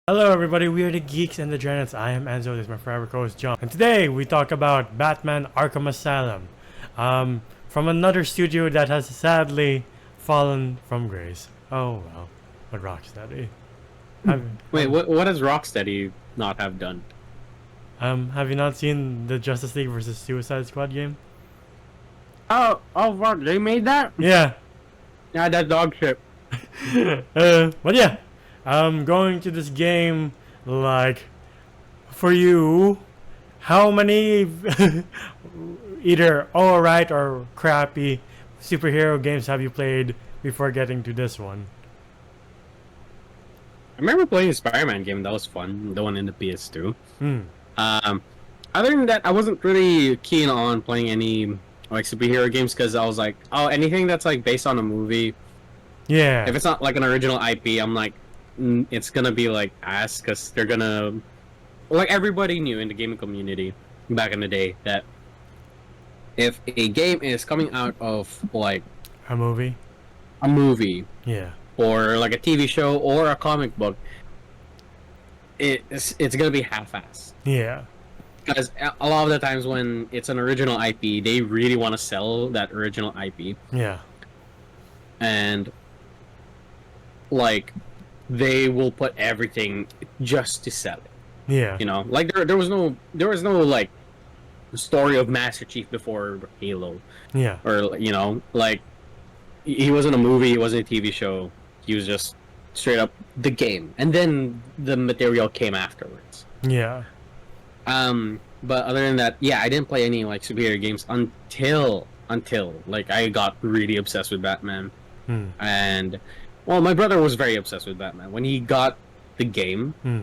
Hello everybody, we are the Geeks and the Dreads. I am Enzo, this is my forever co-host John. And today we talk about Batman Arkham Asylum. From another studio that has sadly fallen from grace. Oh well, but Rocksteady. Wait, what does Rocksteady not have done? Have you not seen the Justice League versus Suicide Squad game? Oh, what? They made that? Yeah. Yeah, that dog shit. But yeah, going to this game, like, for you, how many either alright or crappy superhero games have you played before getting to this one? I remember playing a Spider-Man game. That was fun. The one in the PS2. Hmm. Other than that, I wasn't really keen on playing any like superhero games because I was like, oh, anything that's like based on a movie. Yeah. If it's not like an original IP, I'm like, it's gonna be like ass because they're gonna like everybody knew in the gaming community back in the day that if a game is coming out of like A movie? a movie Yeah. or like a TV show or a comic book, it's gonna be half-assed. Yeah. Because a lot of the times when it's an original IP, they really want to sell that original IP, Yeah. and like they will put everything just to sell it. Yeah. You know, like there was no like story of Master Chief before Halo, Yeah. or you know, like he wasn't a movie, he wasn't a TV show. He was just straight up the game, and then the material came afterwards. Yeah. But other than that, yeah, I didn't play any like superhero games until like I got really obsessed with Batman, Hmm. and well, my brother was very obsessed with Batman when he got the game, Hmm.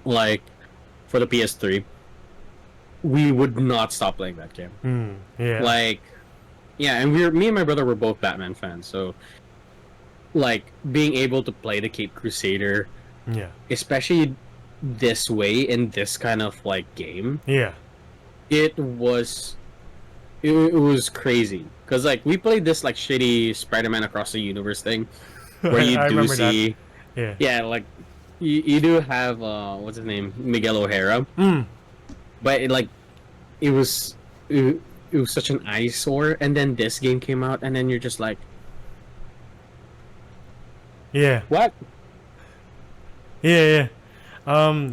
like for the PS3. We would not stop playing that game. Hmm. Yeah. Like, yeah, and me and my brother were both Batman fans, so like being able to play the Cape Crusader, Yeah. especially this way in this kind of like game, Yeah. it was crazy because like we played this like shitty Spider-Man Across the Universe thing where you I do remember see that. Yeah. yeah, like you do have what's his name, Miguel O'Hara, Hmm. but it was it, it was such an eyesore, and then this game came out and then you're just like, Yeah. what? Yeah, yeah.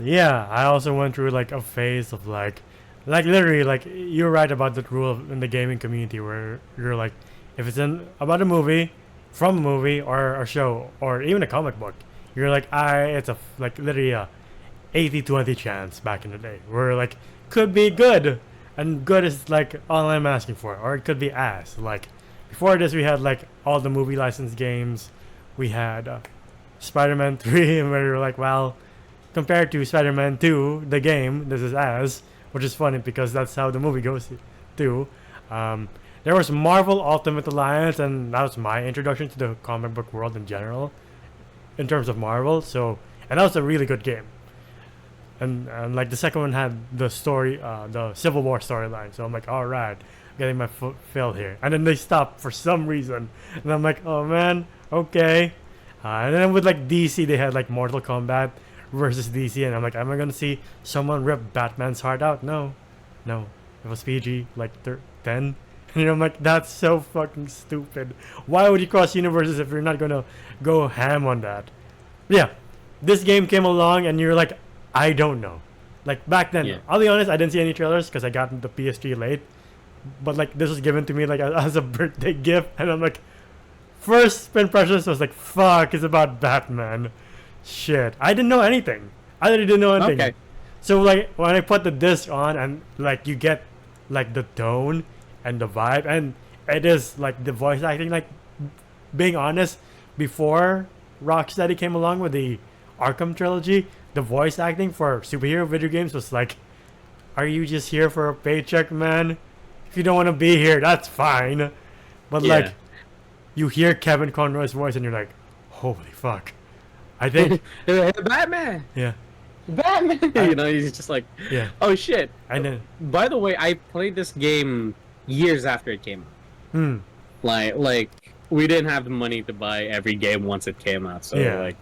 Yeah, I also went through like a phase of like literally, like you're right about that rule in the gaming community where you're like, if it's in about a movie, from a movie or a show or even a comic book, you're like, it's a like literally a 80-20 chance back in the day where like could be good, and good is like all I'm asking for, or it could be ass. Like before this, we had like all the movie licensed games, we had Spider-Man 3, and we were like, well, compared to Spider-Man 2, the game, this is ass, which is funny because that's how the movie goes too. There was Marvel Ultimate Alliance, and that was my introduction to the comic book world in general, in terms of Marvel. So, and that was a really good game. And like the second one had the story, the Civil War storyline. So I'm like, all right, getting my foot fill here. And then they stopped for some reason, and I'm like, oh man, okay. And then with like DC, they had like Mortal Kombat versus DC, and I'm like, am I gonna see someone rip Batman's heart out? No, no, it was PG like 10. And I'm like, that's so fucking stupid. Why would you cross universes if you're not gonna go ham on that? Yeah, this game came along, and you're like, I don't know. Like back then, Yeah. I'll be honest, I didn't see any trailers because I got the PS3 late. But like this was given to me like as a birthday gift, and I'm like, first impressions was like, fuck, it's about Batman. Shit, I didn't know anything. I literally didn't know anything. Okay. So like when I put the disc on, and like you get like the tone and the vibe, and it is like the voice acting. Like being honest, before Rocksteady came along with the Arkham trilogy, the voice acting for superhero video games was like, are you just here for a paycheck, man? If you don't want to be here, that's fine. But Yeah. like, you hear Kevin Conroy's voice, and you're like, holy fuck. I think, Batman, yeah, Batman. You know, he's just like, yeah. oh shit. And then, By the way, I played this game years after it came out. hmm, Like we didn't have the money to buy every game once it came out, so Yeah. like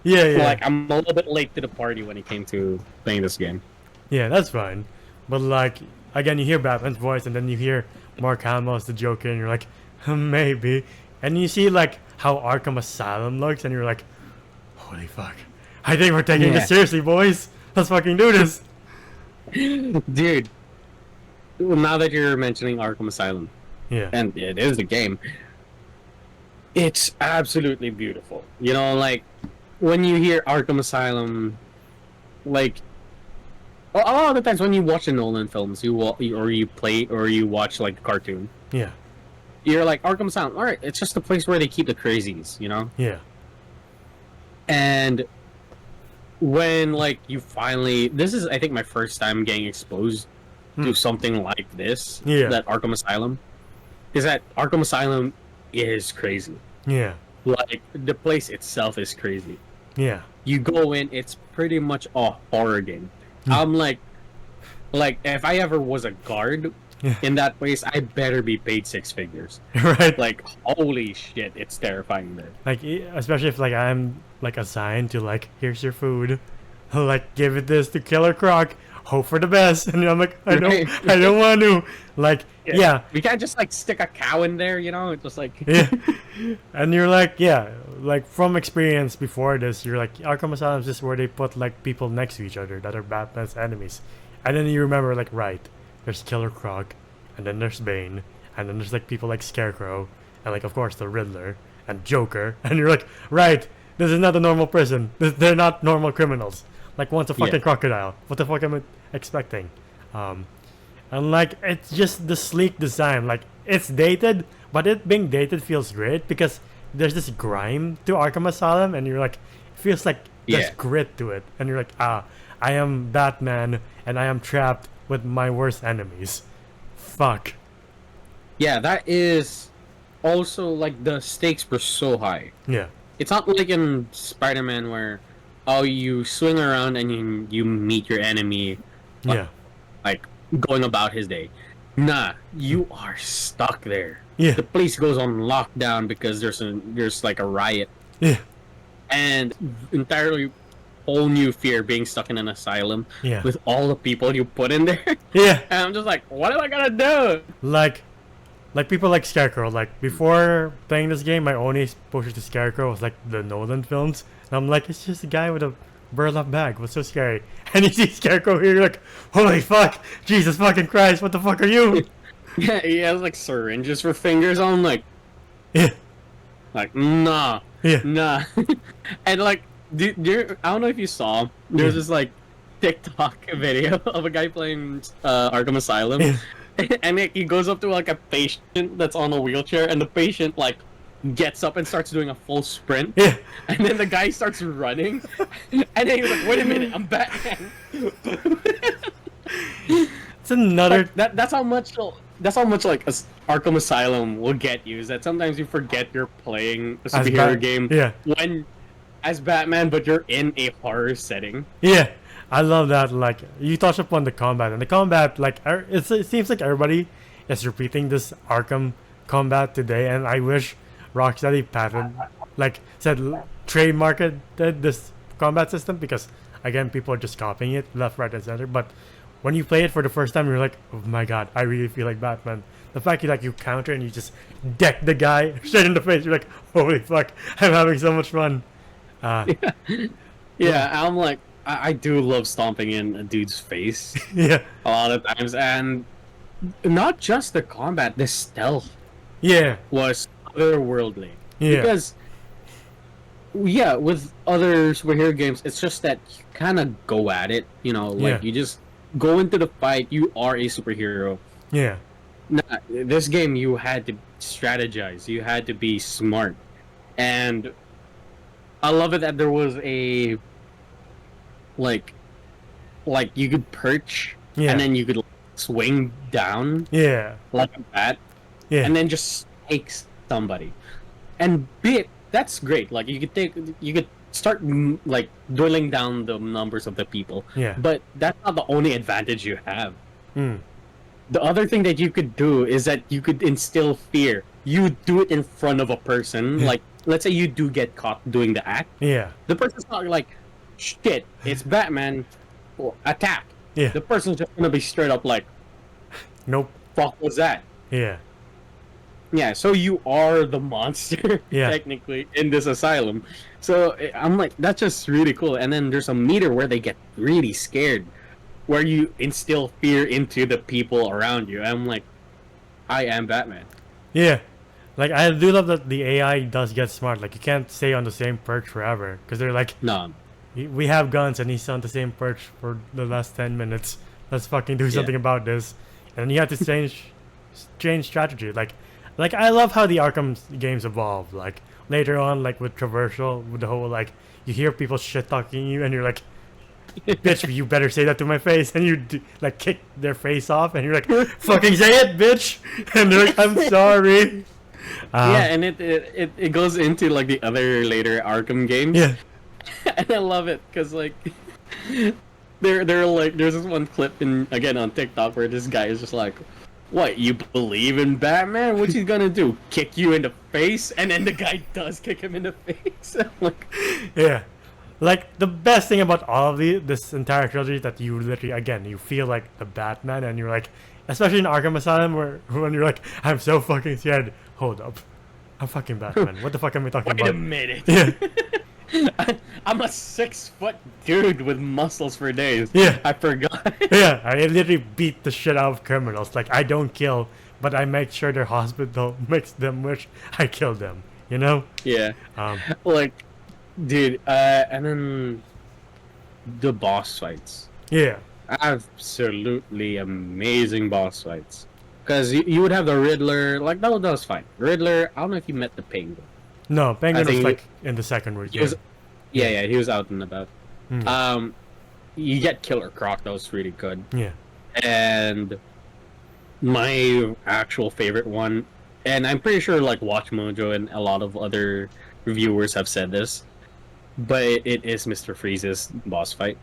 Yeah, yeah, Like I'm a little bit late to the party when it came to playing this game. yeah. That's fine. But like again, you hear Batman's voice, and then you hear Mark Hamill as the Joker, and you're like, maybe. And you see like how Arkham Asylum looks, and you're like, holy fuck! I think we're taking Yeah. this seriously, boys. Let's fucking do this. Dude, well, now that you're mentioning Arkham Asylum, Yeah, and it is the game, it's absolutely beautiful. You know, like when you hear Arkham Asylum, like a lot of the times when you watch the Nolan films, or you play or you watch like a cartoon, yeah, you're like Arkham Asylum. All right, it's just the place where they keep the crazies, you know. yeah, And when like you finally, this is I think my first time getting exposed to something like this. Yeah. That Arkham Asylum is that Arkham Asylum is crazy. yeah, Like the place itself is crazy. yeah, You go in, it's pretty much a horror game. I'm like if I ever was a guard Yeah. in that place, I better be paid six figures. right. Like holy shit, it's terrifying there. Like especially if like I'm like assigned to like here's your food, like give it this to Killer Croc, hope for the best, and I'm like I don't want to like yeah. We can't just like stick a cow in there, you know? It's just like Yeah. And you're like, yeah, like from experience before this, you're like, Arkham Asylum is just where they put like people next to each other that are Batman's enemies. And then you remember, like, right, there's Killer Croc, and then there's Bane, and then there's like people like Scarecrow, and like, of course, the Riddler, and Joker. And you're like, right, this is not a normal prison. They're not normal criminals. Like, one's a fucking Yeah. crocodile. What the fuck am I expecting? And like it's just the sleek design. Like it's dated, but it being dated feels great because there's this grime to Arkham Asylum, and you're like, it feels like there's Yeah. grit to it, and you're like, I am Batman, and I am trapped with my worst enemies. Fuck. yeah, that is also like the stakes were so high. Yeah. It's not like in Spider-Man where you swing around and you meet your enemy Yeah. like going about his day. Nah, you are stuck there. Yeah. The place goes on lockdown because there's like a riot Yeah. and entirely whole new fear being stuck in an asylum Yeah. with all the people you put in there. Yeah. And I'm just like, what am I gonna do? Like people like Scarecrow. Like before playing this game, my only exposure to Scarecrow was like the Nolan films. And I'm like, it's just a guy with a burlap bag. What's so scary? And you see Scarecrow here, you're like, holy fuck, Jesus fucking Christ, what the fuck are you? Yeah, he has like syringes for fingers. I'm like, Yeah, nah, yeah, nah. And like, I don't know if you saw, there's this like TikTok video of a guy playing Arkham Asylum, yeah, and like, he goes up to like a patient that's on a wheelchair, and the patient like gets up and starts doing a full sprint, yeah. and then the guy starts running, and then he's like, "Wait a minute, I'm Batman." It's another. Like, that's how much. That's how much like Arkham Asylum will get you. Is that sometimes you forget you're playing a As superhero game Yeah, when as Batman, but you're in a horror setting. yeah. I love that. Like you touched upon the combat, and the combat, like it seems like everybody is repeating this Arkham combat today, and I wish Rocksteady patented, like said, trademarked this combat system because again, people are just copying it left, right, and center. But when you play it for the first time, you're like, oh my god, I really feel like Batman. The fact you counter and you just deck the guy straight in the face, you're like, holy fuck, I'm having so much fun. Yeah, I'm like, I do love stomping in a dude's face Yeah, a lot of times, and not just the combat, the stealth yeah, was otherworldly. yeah, Because, yeah, with other superhero games, it's just that you kind of go at it, you know, like Yeah. you just go into the fight, you are a superhero. yeah, Nah, this game, you had to strategize, you had to be smart. And I love it that there was a, like you could perch, yeah, and then you could like, swing down yeah, like a bat, yeah, and then just take somebody. And that's great. Like you could start like dwindling down the numbers of the people. yeah. But that's not the only advantage you have. Mm. The other thing that you could do is that you could instill fear. You do it in front of a person, like let's say you do get caught doing the act, Yeah. the person's not like, shit, it's Batman, or attack. Yeah. The person's just gonna be straight up like, Nope. fuck was that? Yeah. Yeah, so you are the monster, Yeah. technically, in this asylum. So I'm like, that's just really cool. And then there's a meter where they get really scared, where you instill fear into the people around you. I'm like, I am Batman. Yeah. Like, I do love that the AI does get smart. Like, you can't stay on the same perch forever. Because they're like, No. we have guns and he's on the same perch for the last 10 minutes. Let's fucking do something about this. And you have to change strategy. Like I love how the Arkham games evolve. Like, later on, like, with Traversal, with the whole, like, you hear people shit-talking you and you're like, bitch, you better say that to my face. And you, like, kick their face off and you're like, fucking say it, bitch. And they're like, I'm sorry. Yeah, and it goes into like the other later Arkham games. Yeah. And I love it because like they're like there's this one clip again on TikTok where this guy is just like, "What, you believe in Batman? What's he gonna do? Kick you in the face?" And then the guy does kick him in the face. I'm like, Yeah. Like, the best thing about all of this entire trilogy is that you literally, again, you feel like the Batman and you're like, especially in Arkham Asylum when you're like, I'm so fucking scared. Hold up. I'm fucking Batman. What the fuck am I talking wait about? a minute. Yeah. I'm a 6-foot dude with muscles for days. Yeah. I forgot. Yeah, I literally beat the shit out of criminals. Like, I don't kill, but I make sure their hospital makes them wish I killed them. You know? Yeah. Um, Like, dude, and then the boss fights. yeah. Absolutely amazing boss fights. Because you would have the Riddler, like, that was fine. Riddler, I don't know if you met the Penguin. No, Penguin was think like in the second week. He was, yeah, he was out and about. Mm. You get Killer Croc, that was really good. Yeah. And my actual favorite one, and I'm pretty sure like Watch Mojo and a lot of other reviewers have said this, but it is Mr. Freeze's boss fight.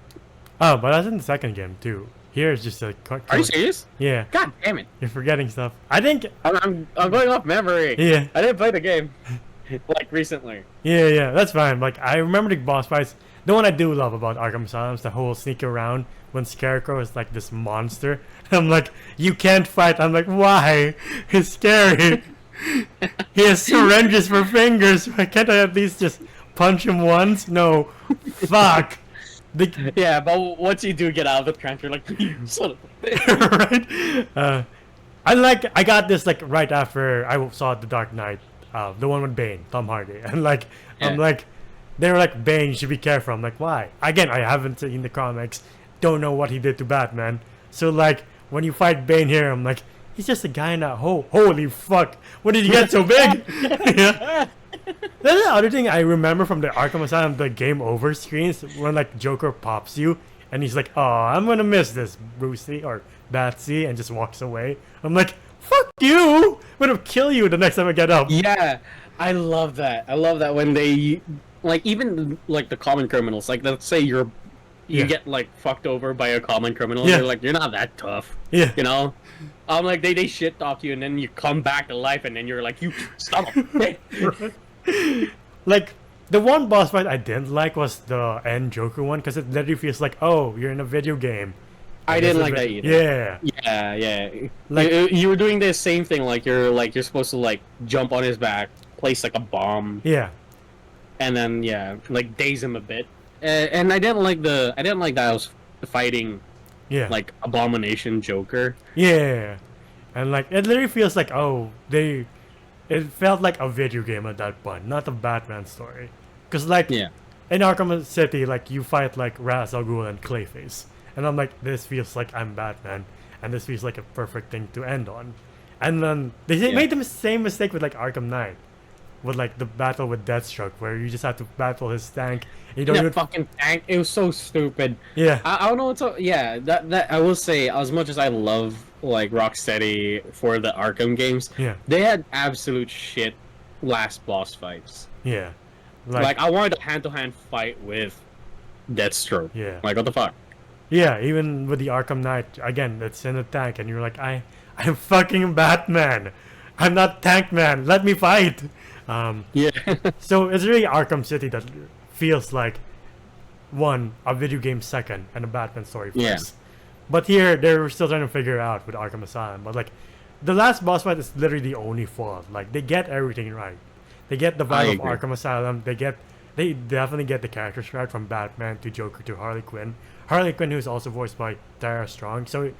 Oh, but that's in the second game too. Here it's just a. Are you serious? Yeah. God damn it! You're forgetting stuff. I think. I'm going off memory. Yeah. I didn't play the game like recently. Yeah, that's fine. Like, I remember the boss fights. The one I do love about Arkham Asylum is the whole sneak around when Scarecrow is like this monster. I'm like, you can't fight. I'm like, why? He's scary. He has syringes for fingers. Why can't I at least just punch him once? No. Fuck. Yeah, but once you do get out of the trance, you're like, you son of a bitch. Right? I got this like right after I saw The Dark Knight, the one with Bane, Tom Hardy, and like I'm like, they were like, Bane, you should be careful. I'm like, why? Again, I haven't seen the comics, don't know what he did to Batman. So like when you fight Bane here, I'm like, he's just a guy in a hole. Holy fuck! When did he get so big? Yeah. That's the other thing I remember from the Arkham Asylum, the game over screens when like Joker pops you and he's like, "Oh, I'm gonna miss this, Brucey or Batsy," and just walks away. I'm like, "Fuck you! I'm gonna kill you the next time I get up." Yeah, I love that. I love that when they like even like the common criminals. Like let's say you get like fucked over by a common criminal. Yeah. They're like, you're not that tough. Yeah. You know. I'm like they shit talk you and then you come back to life and then you're like, you son of a bitch. Like, the one boss fight I didn't like was the end Joker one because it literally feels like, oh, you're in a video game. I didn't like that either. Yeah. Yeah. Like, you were doing the same thing. Like you're supposed to like jump on his back, place like a bomb. yeah. And then like daze him a bit. And I didn't like that I was fighting Yeah. like Abomination Joker. Yeah. And like, it literally feels like, oh, it felt like a video game at that point, not a Batman story. Because like, in Arkham City, like, you fight like Ra's al Ghul and Clayface. And I'm like, this feels like I'm Batman. And this feels like a perfect thing to end on. And then they made the same mistake with like Arkham Knight. With like the battle with Deathstroke, where you just have to battle his tank. And you don't even fucking tank. It was so stupid. Yeah. I don't know what's up. Yeah, that I will say, as much as I love like Rocksteady for the Arkham games, they had absolute shit last boss fights. Yeah. Like I wanted a hand-to-hand fight with Deathstroke. Yeah. Like what the fuck? Yeah, even with the Arkham Knight, again, it's in a tank, and you're like, I'm fucking Batman. I'm not Tank Man. Let me fight. Yeah. So it's really Arkham City that feels like a video game second and a Batman story first. Yeah. But here they're still trying to figure it out with Arkham Asylum. But like the last boss fight is literally the only fault. Like they get everything right. They get the I vibe of agree. Arkham Asylum. They definitely get the characters right from Batman to Joker to Harley Quinn. Harley Quinn, who's also voiced by Tara Strong. So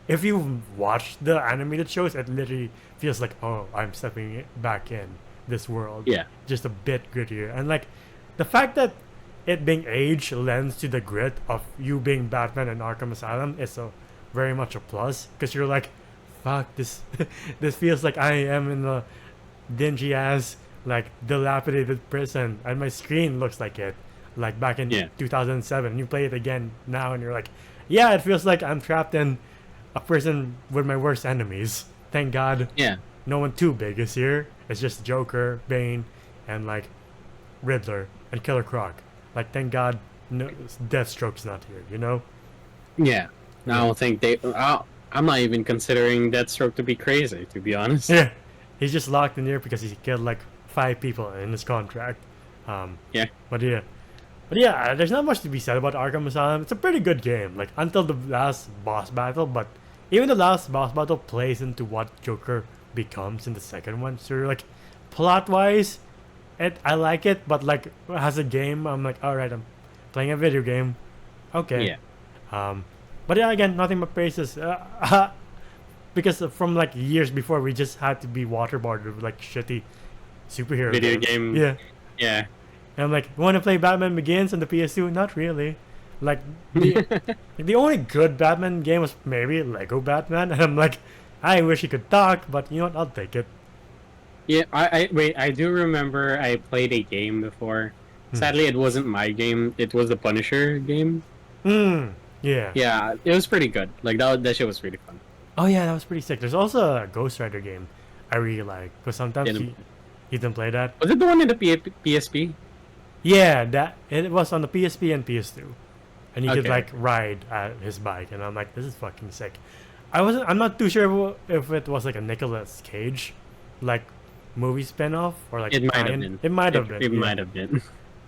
if you watch the animated shows, it literally feels like, oh, I'm stepping back in this world. Yeah. Just a bit grittier. And like the fact that it being age lends to the grit of you being Batman and Arkham Asylum is a very much a plus, because you're like, fuck this. This feels like I am in a dingy ass, like dilapidated prison, and my screen looks like it, like back in Yeah. 2007. And you play it again now, and you're like, yeah, it feels like I'm trapped in a prison with my worst enemies. Thank God, Yeah. no one too big is here. It's just Joker, Bane, and like Riddler and Killer Croc. Like, thank God, no, Deathstroke's not here. You know? Yeah. I don't think I'm not even considering Deathstroke to be crazy, to be honest. Yeah, he's just locked in here because he killed like 5 people in his contract. Yeah. But yeah, there's not much to be said about Arkham Asylum. It's a pretty good game, like until the last boss battle. But even the last boss battle plays into what Joker becomes in the second one. So like, plot wise, I like it. But like as a game, I'm like, all right, I'm playing a video game. Okay. Yeah. But yeah, again, nothing but praises. Because from like years before, we just had to be waterboarded with like shitty superhero Video games. game. Yeah. Yeah. And I'm like, want to play Batman Begins on the PS2? Not really. Like, the only good Batman game was maybe Lego Batman. And I'm like, I wish he could talk, but you know what? I'll take it. Yeah, I do remember I played a game before. Sadly, it wasn't my game. It was the Punisher game. Yeah. Yeah, it was pretty good. Like, that shit was really fun. Oh, yeah, that was pretty sick. There's also a Ghost Rider game I really like. Because sometimes Didn't- you didn't play that. Was it the one in the PSP? Yeah, it was on the PSP and PS2. And you could Okay. like ride his bike. And I'm like, this is fucking sick. I'm not too sure if it was like a Nicolas Cage like movie spin-off or like It might have tie-in. been. It might have been. It yeah. might have been.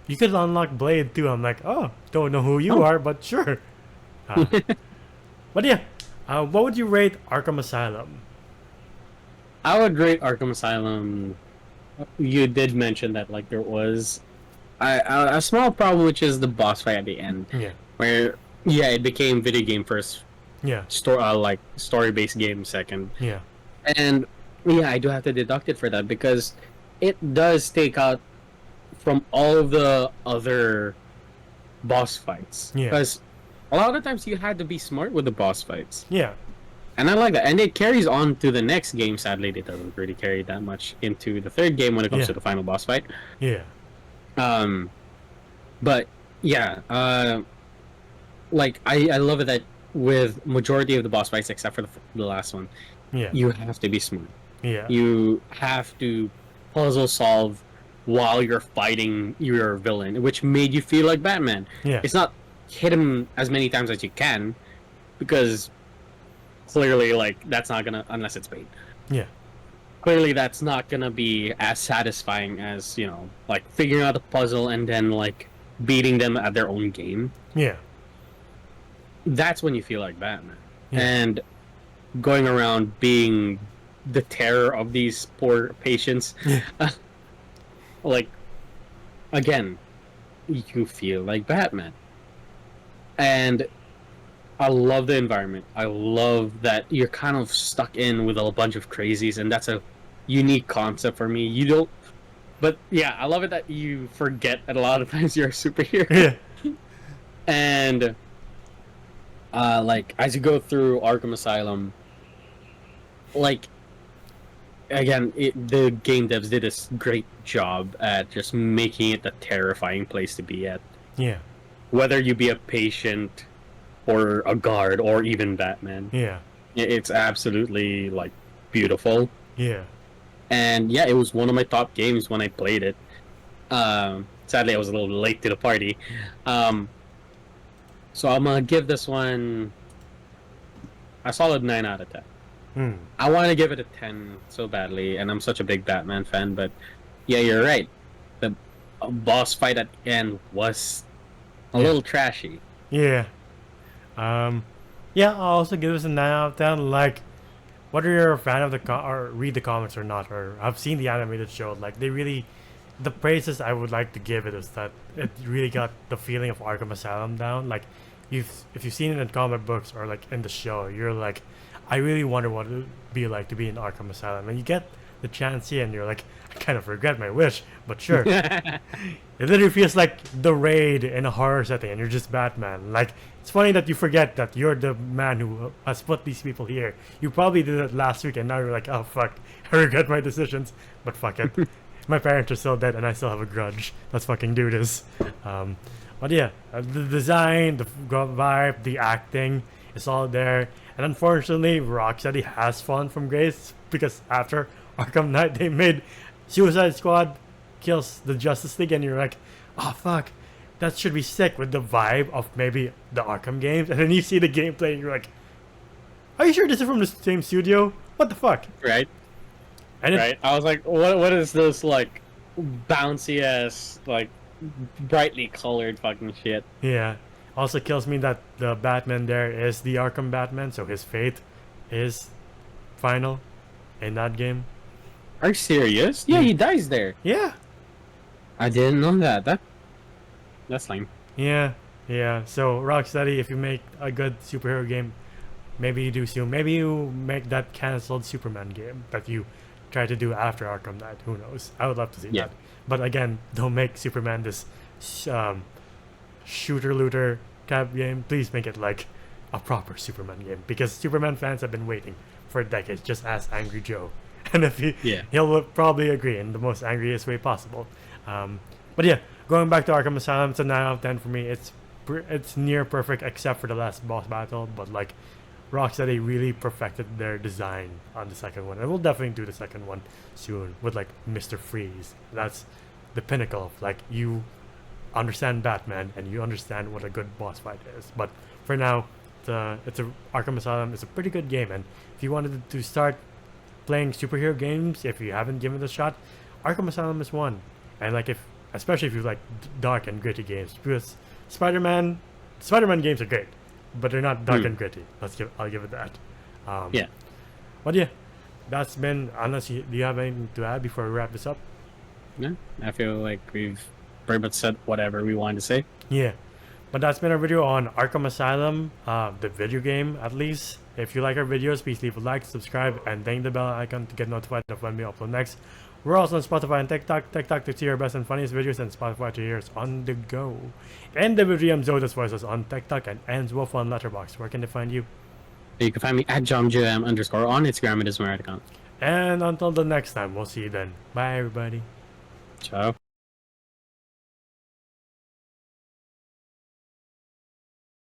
You could unlock Blade too. I'm like, oh, don't know who you are, but sure. But yeah, what would you rate Arkham Asylum? I would rate Arkham Asylum. You did mention that like there was a small problem, which is the boss fight at the end, Yeah, where it became video game first, yeah, story-based game second, yeah, and I do have to deduct it for that because it does take out from all of the other boss fights. Yeah. Because a lot of the times you had to be smart with the boss fights. yeah, And I like that. And it carries on to the next game. Sadly, it doesn't really carry that much into the third game when it comes Yeah. to the final boss fight. yeah, But yeah, like I love it that with majority of the boss fights except for the last one, yeah, you have to be smart. yeah, You have to puzzle solve while you're fighting your villain, which made you feel like Batman. yeah, It's not hit him as many times as you can, because clearly, like, that's not gonna, unless it's bait. yeah, Clearly, that's not gonna be as satisfying as, like figuring out the puzzle and then like beating them at their own game. yeah, That's when you feel like Batman. Yeah. And going around being the terror of these poor patients, Yeah. like, again, you feel like Batman. And I love the environment. I love that you're kind of stuck in with a bunch of crazies, and that's a unique concept for me. You don't, but yeah, I love it that you forget that a lot of times you're a superhero. yeah, And like as you go through Arkham Asylum, like again, the game devs did a great job at just making it a terrifying place to be at. yeah, Whether you be a patient or a guard or even Batman, yeah, it's absolutely like beautiful. yeah, And yeah, it was one of my top games when I played it. Sadly, I was a little late to the party. So I'm gonna give this one a solid 9 out of 10. mm. I want to give it a 10 so badly, and I'm such a big Batman fan, but yeah, you're right. The boss fight at the end was a Yeah. little trashy. Yeah. Yeah, I'll also give this a 9 out of 10. Like, whether you're a fan of or read the comics or not, or have seen the animated show, like, they really, the praises I would like to give it is that it really got the feeling of Arkham Asylum down. Like, if you've seen it in comic books or like in the show, you're like, I really wonder what it would be like to be in Arkham Asylum, and you get the chance here, and you're like, I kind of regret my wish, but sure. It literally feels like the raid in a horror setting, and you're just Batman. Like, it's funny that you forget that you're the man who has put these people here. You probably did it last week, and now you're like, oh fuck, I regret my decisions. But fuck it, my parents are still dead, and I still have a grudge. Let's fucking do this. But yeah, the design, the vibe, the acting, it's all there. And unfortunately, Rocksteady has fallen from grace because after Arkham Knight, they made Suicide Squad kills the Justice League, and you're like, oh fuck, that should be sick with the vibe of maybe the Arkham games. And then you see the gameplay, and you're like, are you sure this is from the same studio? What the fuck? Right. And Right. I was like, what is this like bouncy ass like brightly colored fucking shit? Yeah. Also kills me that the Batman there is the Arkham Batman, so his fate is final in that game. Are you serious? Yeah, he dies there. Yeah. I didn't know that. That's lame. Yeah. Yeah. So Rocksteady, if you make a good superhero game, maybe you do soon. Maybe you make that cancelled Superman game that you tried to do after Arkham Knight. Who knows? I would love to see Yeah. that. But again, don't make Superman this shooter looter type game. Please make it like a proper Superman game, because Superman fans have been waiting for decades. Just ask Angry Joe, and if he'll probably agree in the most angriest way possible. But yeah, going back to Arkham Asylum, it's a 9 out of 10 for me. It's near perfect except for the last boss battle, but like Rocksteady really perfected their design on the second one, and we'll definitely do the second one soon with like Mr. Freeze. That's the pinnacle of like, you understand Batman and you understand what a good boss fight is. But for now, Arkham Asylum is a pretty good game, and if you wanted to start playing superhero games, if you haven't given it a shot, Arkham Asylum is one. And like, especially if you like dark and gritty games, because Spider-Man games are great, but they're not dark and gritty. I'll give it that. Yeah. But yeah, that's been. Unless do you have anything to add before we wrap this up? No, I feel like we've pretty much said whatever we wanted to say. Yeah. But that's been our video on Arkham Asylum, the video game at least. If you like our videos, please leave a like, subscribe, and ding the bell icon to get notified of when we upload next. We're also on Spotify and TikTok to see our best and funniest videos, and Spotify to hear us on the go. And the WM Zoda's voices on TikTok and Anne's Wolf on Letterboxd. Where can they find you? You can find me at JomJM_ on Instagram. It is my account. And until the next time, we'll see you then. Bye, everybody. Ciao.